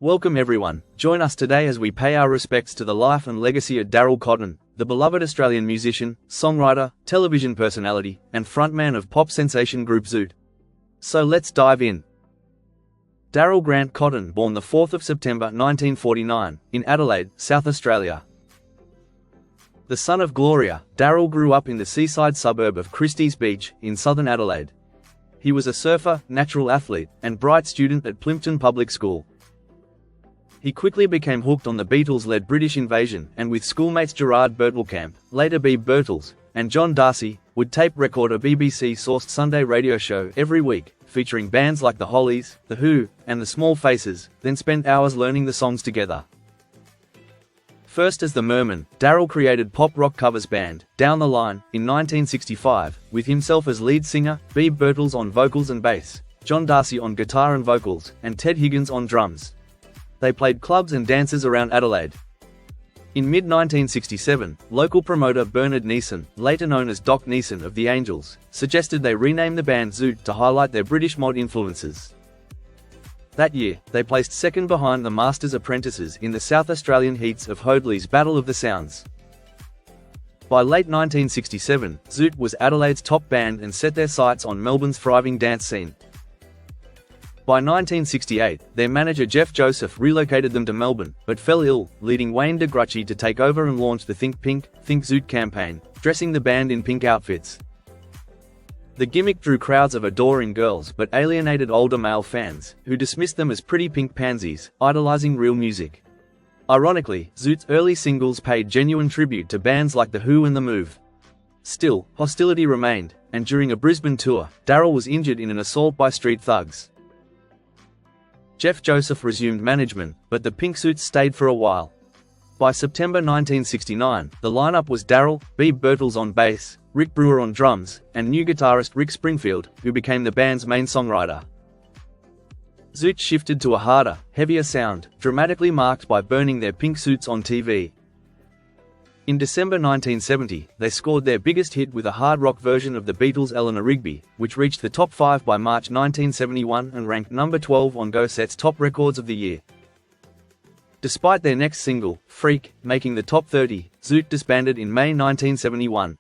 Welcome everyone, join us today as we pay our respects to the life and legacy of Darryl Cotton, the beloved Australian musician, songwriter, television personality, and frontman of pop sensation group Zoot. So let's dive in. Darryl Grant Cotton, born the 4th of September 1949, in Adelaide, South Australia. The son of Gloria, Darryl grew up in the seaside suburb of Christie's Beach, in southern Adelaide. He was a surfer, natural athlete, and bright student at Plympton Public School. He quickly became hooked on the Beatles-led British invasion, and with schoolmates Gerard Birtlekamp, later Beeb Birtles, and John Darcy, would tape record a BBC-sourced Sunday radio show every week, featuring bands like the Hollies, The Who, and the Small Faces, then spent hours learning the songs together. First as the Merman, Darryl created pop-rock covers band, Down the Line, in 1965, with himself as lead singer, Beeb Birtles on vocals and bass, John Darcy on guitar and vocals, and Ted Higgins on drums. They played clubs and dances around Adelaide. In mid-1967, local promoter Bernard Neeson, later known as Doc Neeson of the Angels, suggested they rename the band Zoot to highlight their British mod influences. That year, they placed second behind the Masters Apprentices in the South Australian heats of Hoadley's Battle of the Sounds. By late 1967, Zoot was Adelaide's top band and set their sights on Melbourne's thriving dance scene. By 1968, their manager Jeff Joseph relocated them to Melbourne, but fell ill, leading Wayne de Gruchy to take over and launch the Think Pink, Think Zoot campaign, dressing the band in pink outfits. The gimmick drew crowds of adoring girls but alienated older male fans, who dismissed them as pretty pink pansies, idolizing real music. Ironically, Zoot's early singles paid genuine tribute to bands like The Who and The Move. Still, hostility remained, and during a Brisbane tour, Darryl was injured in an assault by street thugs. Jeff Joseph resumed management, but the Pink Suits stayed for a while. By September 1969, the lineup was Darryl, Beeb Birtles on bass, Rick Brewer on drums, and new guitarist Rick Springfield, who became the band's main songwriter. Zoot shifted to a harder, heavier sound, dramatically marked by burning their pink suits on TV. In December 1970, they scored their biggest hit with a hard rock version of the Beatles' Eleanor Rigby, which reached the top 5 by March 1971 and ranked number 12 on Go Set's Top Records of the Year. Despite their next single, Freak, making the top 30, Zoot disbanded in May 1971.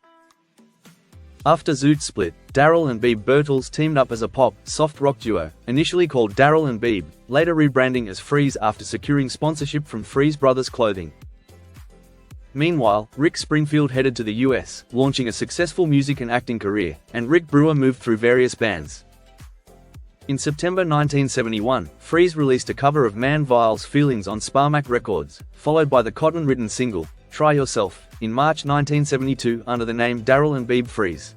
After Zoot split, Darryl and Beeb Birtles teamed up as a pop, soft rock duo, initially called Darryl and Beeb, later rebranding as Freeze after securing sponsorship from Freeze Brothers Clothing. Meanwhile, Rick Springfield headed to the US, launching a successful music and acting career, and Rick Brewer moved through various bands. In September 1971, Freeze released a cover of Man Vile's Feelings on Sparmac Records, followed by the Cotton-written single, Try Yourself, in March 1972 under the name Darryl and Beeb Freeze.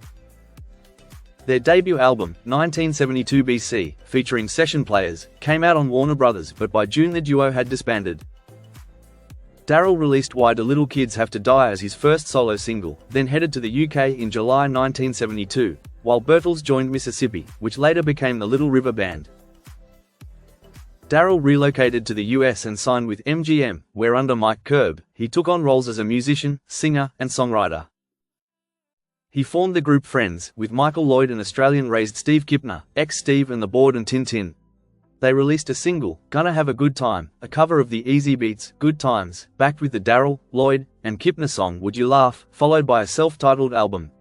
Their debut album, 1972 BC, featuring session players, came out on Warner Brothers, but by June the duo had disbanded. Darryl released Why Do Little Kids Have to Die as his first solo single, then headed to the UK in July 1972, while Birtles joined Mississippi, which later became the Little River Band. Darryl relocated to the US and signed with MGM, where under Mike Curb, he took on roles as a musician, singer, and songwriter. He formed the group Friends, with Michael Lloyd and Australian-raised Steve Kipner, ex-Steve and the Board and Tin Tin. They released a single, Gonna Have a Good Time, a cover of the Easy Beats, Good Times, backed with the Darryl, Lloyd, and Kipner song Would You Laugh, followed by a self-titled album.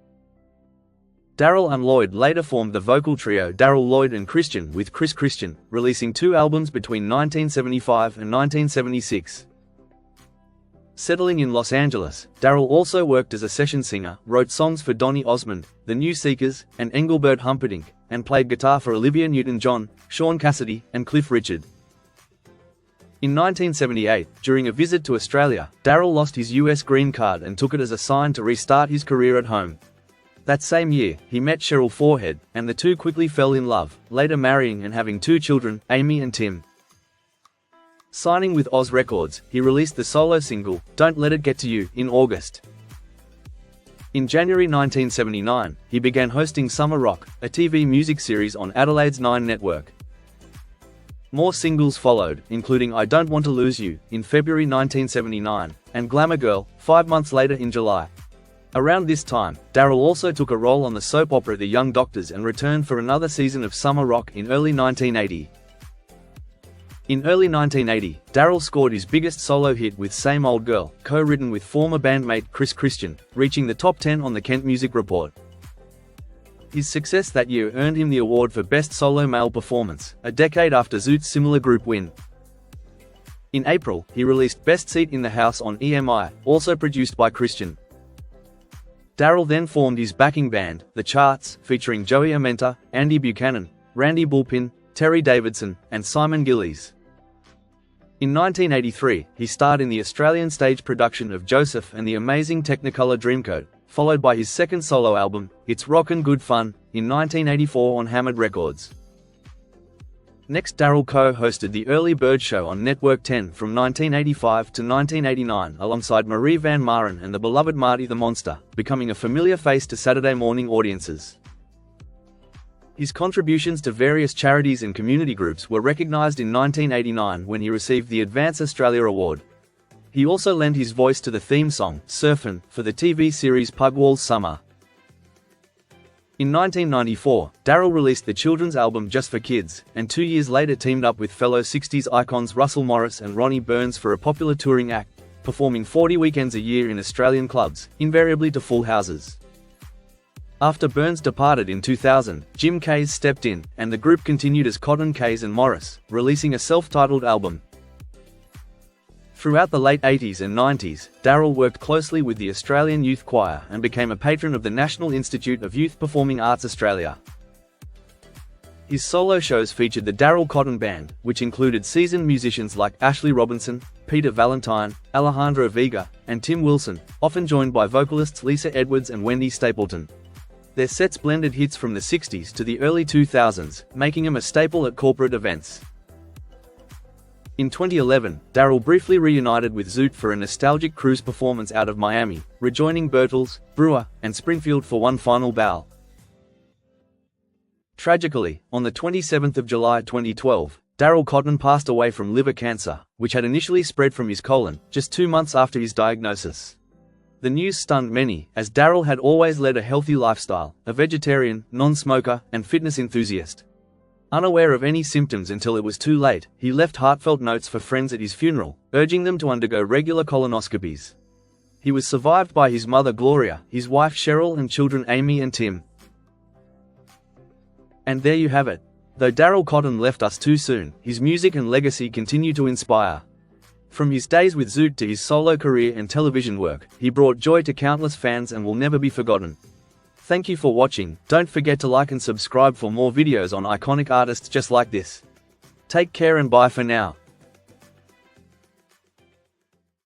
Darryl and Lloyd later formed the vocal trio Darryl, Lloyd and Christian with Chris Christian, releasing 2 albums between 1975 and 1976. Settling in Los Angeles, Darryl also worked as a session singer, wrote songs for Donny Osmond, The New Seekers, and Engelbert Humperdinck, and played guitar for Olivia Newton-John, Sean Cassidy, and Cliff Richard. In 1978, during a visit to Australia, Darryl lost his US green card and took it as a sign to restart his career at home. That same year, he met Cheryl Forehead, and the two quickly fell in love, later marrying and having 2 children, Amy and Tim. Signing with Oz Records, he released the solo single, Don't Let It Get to You, in August. In January 1979, he began hosting Summer Rock, a TV music series on Adelaide's 9 network. More singles followed, including I Don't Want to Lose You, in February 1979, and Glamour Girl, 5 months later in July. Around this time, Darryl also took a role on the soap opera The Young Doctors and returned for another season of Summer Rock in early 1980. In early 1980, Darryl scored his biggest solo hit with Same Old Girl, co-written with former bandmate Chris Christian, reaching the top 10 on the Kent Music Report. His success that year earned him the award for Best Solo Male Performance, a decade after Zoot's similar group win. In April, he released Best Seat in the House on EMI, also produced by Christian. Darryl then formed his backing band, The Charts, featuring Joey Armenta, Andy Buchanan, Randy Bullpin, Terry Davidson, and Simon Gillies. In 1983, he starred in the Australian stage production of Joseph and the Amazing Technicolor Dreamcoat, followed by his second solo album, It's Rockin' Good Fun, in 1984 on Hammered Records. Next, Darryl co-hosted The Early Bird Show on Network 10 from 1985 to 1989 alongside Marie Van Maren and the beloved Marty the Monster, becoming a familiar face to Saturday morning audiences. His contributions to various charities and community groups were recognized in 1989 when he received the Advance Australia Award. He also lent his voice to the theme song, Surfin', for the TV series Pugwall's Summer. In 1994, Darryl released the children's album Just for Kids, and 2 years later teamed up with fellow 60s icons Russell Morris and Ronnie Burns for a popular touring act, performing 40 weekends a year in Australian clubs, invariably to full houses. After Burns departed in 2000, Jim Case stepped in, and the group continued as Cotton, Case and Morris, releasing a self-titled album. Throughout the late 80s and 90s, Darryl worked closely with the Australian Youth Choir and became a patron of the National Institute of Youth Performing Arts Australia. His solo shows featured the Darryl Cotton Band, which included seasoned musicians like Ashley Robinson, Peter Valentine, Alejandro Vega, and Tim Wilson, often joined by vocalists Lisa Edwards and Wendy Stapleton. Their sets blended hits from the 60s to the early 2000s, making them a staple at corporate events. In 2011, Darryl briefly reunited with Zoot for a nostalgic cruise performance out of Miami, rejoining Birtles, Brewer, and Springfield for one final bow. Tragically, on the 27th of July 2012, Darryl Cotton passed away from liver cancer, which had initially spread from his colon, just 2 months after his diagnosis. The news stunned many, as Darryl had always led a healthy lifestyle, a vegetarian, non-smoker, and fitness enthusiast. Unaware of any symptoms until it was too late, he left heartfelt notes for friends at his funeral, urging them to undergo regular colonoscopies. He was survived by his mother Gloria, his wife Cheryl and children Amy and Tim. And there you have it. Though Darryl Cotton left us too soon, his music and legacy continue to inspire. From his days with Zoot to his solo career and television work, he brought joy to countless fans and will never be forgotten. Thank you for watching. Don't forget to like and subscribe for more videos on iconic artists just like this. Take care and bye for now.